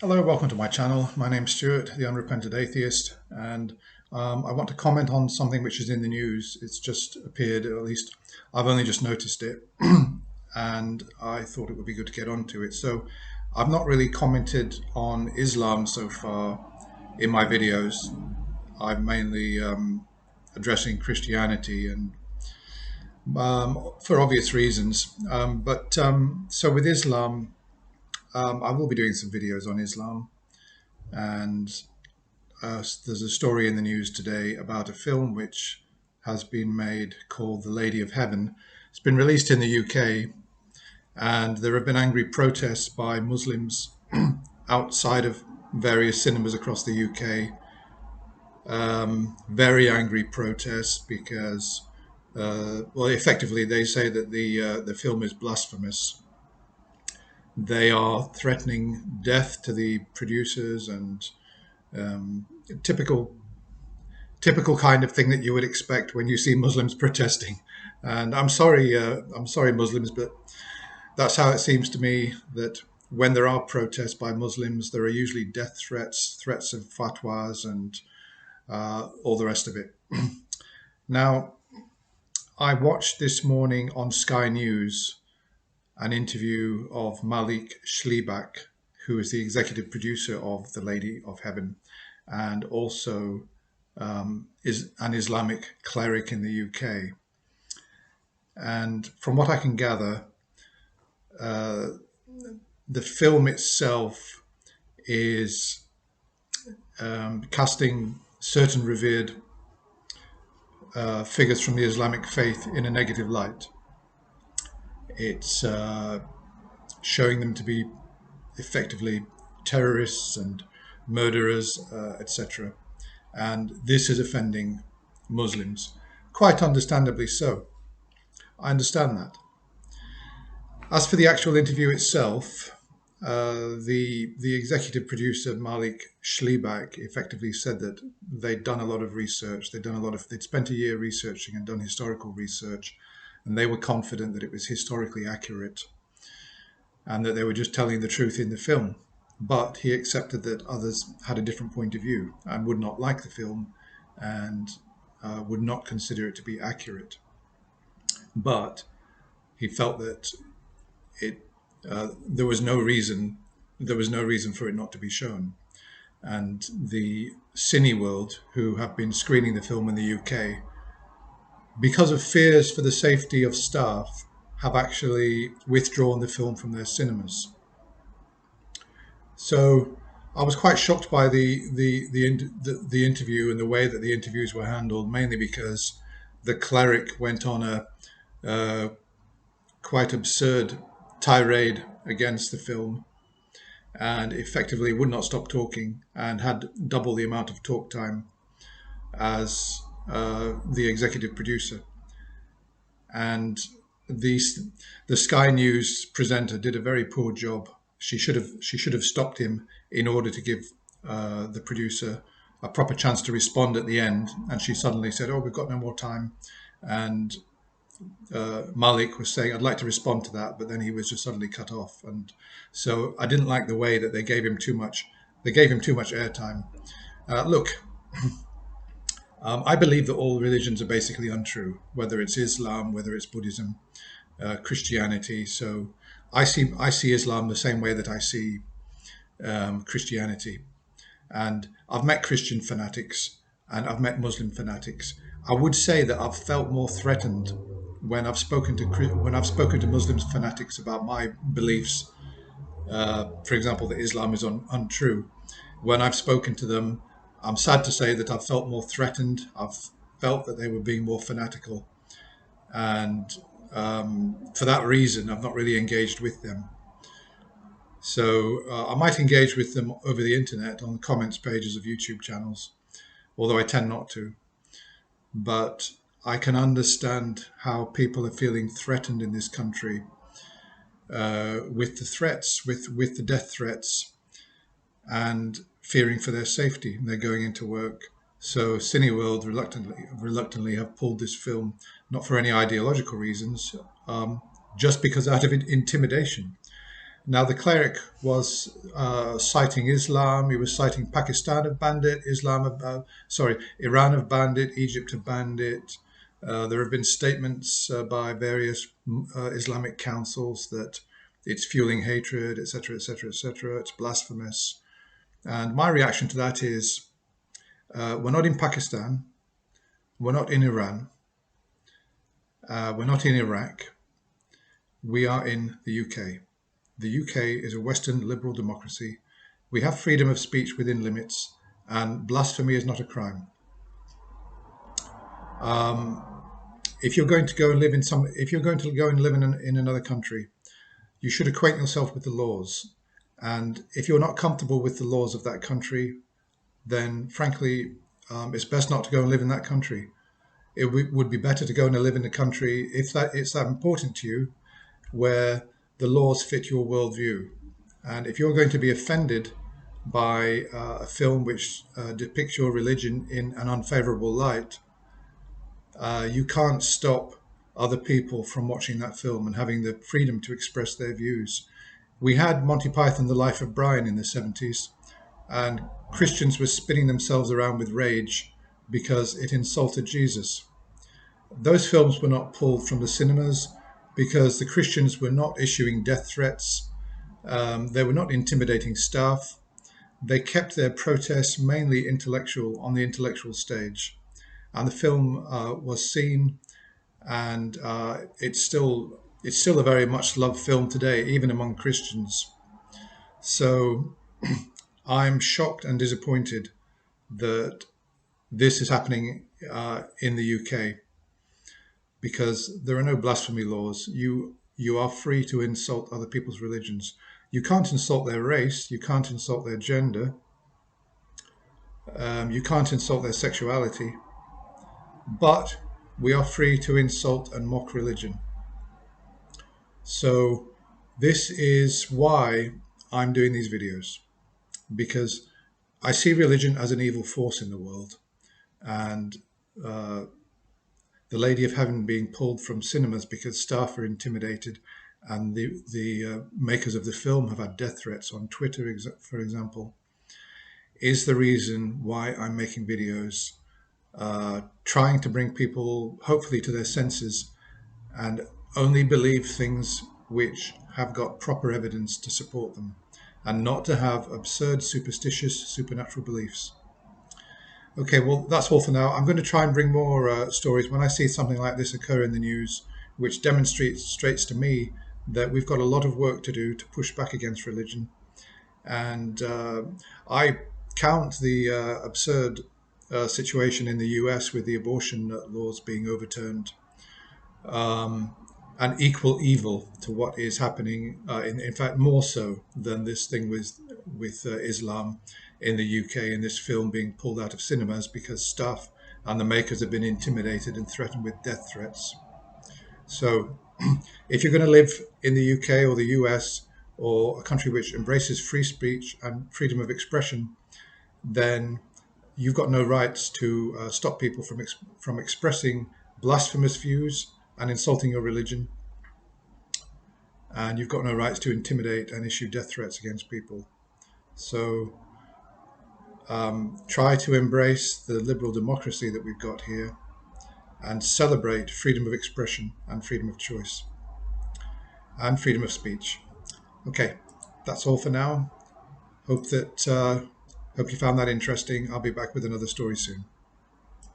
Hello, welcome to my channel. My name's Stuart, the Unrepentant Atheist, and I want to comment on something which is in the news. It's just appeared, or at least I've only just noticed it, and I thought it would be good to get onto it. So I've not really commented on Islam so far in my videos. I'm mainly addressing Christianity, and for obvious reasons. So with Islam, I will be doing some videos on Islam, and there's a story in the news today about a film which has been made called The Lady of Heaven. It's been released in the UK, and there have been angry protests by Muslims outside of various cinemas across the UK. Very angry protests because, well, effectively they say that the film is blasphemous. They are threatening death to the producers and typical typical kind of thing that you would expect when you see Muslims protesting. And I'm sorry, Muslims, but that's how it seems to me that when there are protests by Muslims, there are usually death threats, threats of fatwas, and all the rest of it. Now, I watched this morning on Sky News an interview of Malik Shliebak, who is the executive producer of The Lady of Heaven, and also is an Islamic cleric in the UK. And from what I can gather, the film itself is casting certain revered figures from the Islamic faith in a negative light. It's showing them to be effectively terrorists and murderers, etc. And this is offending Muslims, quite understandably so. I understand that. As for the actual interview itself, the executive producer Malik Shliebak effectively said that they'd done a lot of research. They'd spent a year researching and done historical research, and they were confident that it was historically accurate and that they were just telling the truth in the film. But he accepted that others had a different point of view and would not like the film and would not consider it to be accurate. But he felt that it there was no reason for it not to be shown. And the Cineworld, who have been screening the film in the UK, because of fears for the safety of staff, have actually withdrawn the film from their cinemas. So I was quite shocked by the interview and the way that the interviews were handled, mainly because the cleric went on a quite absurd tirade against the film and effectively would not stop talking and had double the amount of talk time as the executive producer. And the the Sky News presenter did a very poor job. She should have stopped him in order to give the producer a proper chance to respond at the end. And she suddenly said, "Oh, we've got no more time." And Malik was saying, "I'd like to respond to that," but then he was just suddenly cut off. And so I didn't like the way that they gave him too much. They gave him too much airtime. Look, I believe that all religions are basically untrue, whether it's Islam, whether it's Buddhism, Christianity. So I see Islam the same way that I see Christianity. And I've met Christian fanatics and I've met Muslim fanatics. I would say that I've felt more threatened when I've spoken to Muslim fanatics about my beliefs. For example, that Islam is untrue. When I've spoken to them, I'm sad to say that I've felt more threatened. I've felt that they were being more fanatical, and for that reason, I've not really engaged with them. So I might engage with them over the internet on the comments pages of YouTube channels, although I tend not to. But I can understand how people are feeling threatened in this country with the threats, with the death threats, and fearing for their safety. They're going into work. So Cineworld reluctantly have pulled this film, not for any ideological reasons, just because out of intimidation. Now, the cleric was citing Islam. He was citing Pakistan have banned it, Iran have banned it, Egypt have banned it. There have been statements by various Islamic councils that it's fueling hatred, etc., etc., etc. It's blasphemous. And my reaction to that is, we're not in Pakistan, we're not in Iran, we're not in Iraq, we are in the UK. The UK is a Western liberal democracy. We have freedom of speech within limits, and blasphemy is not a crime. If you're going to go and live in another country, you should acquaint yourself with the laws. And if you're not comfortable with the laws of that country, then frankly, it's best not to go and live in that country. It would be better to go and live in a country, if it's that important to you, where the laws fit your worldview. And if you're going to be offended by a film which depicts your religion in an unfavorable light, you can't stop other people from watching that film and having the freedom to express their views. We had Monty Python, The Life of Brian in the 70s, and Christians were spinning themselves around with rage because it insulted Jesus. Those films were not pulled from the cinemas because the Christians were not issuing death threats. They were not intimidating staff. They kept their protests mainly intellectual, on the intellectual stage. And the film was seen, and it's still a very much loved film today, even among Christians. So I'm shocked and disappointed that this is happening in the UK, because there are no blasphemy laws. You are free to insult other people's religions. You can't insult their race. You can't insult their gender. You can't insult their sexuality. But we are free to insult and mock religion. So this is why I'm doing these videos, because I see religion as an evil force in the world. And the Lady of Heaven being pulled from cinemas because staff are intimidated, and the makers of the film have had death threats on Twitter, for example, is the reason why I'm making videos, trying to bring people hopefully to their senses and only believe things which have got proper evidence to support them, and not to have absurd, superstitious, supernatural beliefs. Okay, well, that's all for now. I'm going to try and bring more stories when I see something like this occur in the news, which demonstrates to me that we've got a lot of work to do to push back against religion. And I count the absurd situation in the US with the abortion laws being overturned an equal evil to what is happening, in fact, more so than this thing with Islam in the UK, and this film being pulled out of cinemas because staff and the makers have been intimidated and threatened with death threats. So if you're going to live in the UK or the US or a country which embraces free speech and freedom of expression, then you've got no rights to stop people from expressing blasphemous views and insulting your religion. And you've got no rights to intimidate and issue death threats against people. So try to embrace the liberal democracy that we've got here and celebrate freedom of expression and freedom of choice and freedom of speech. Okay, that's all for now. Hope you found that interesting. I'll be back with another story soon.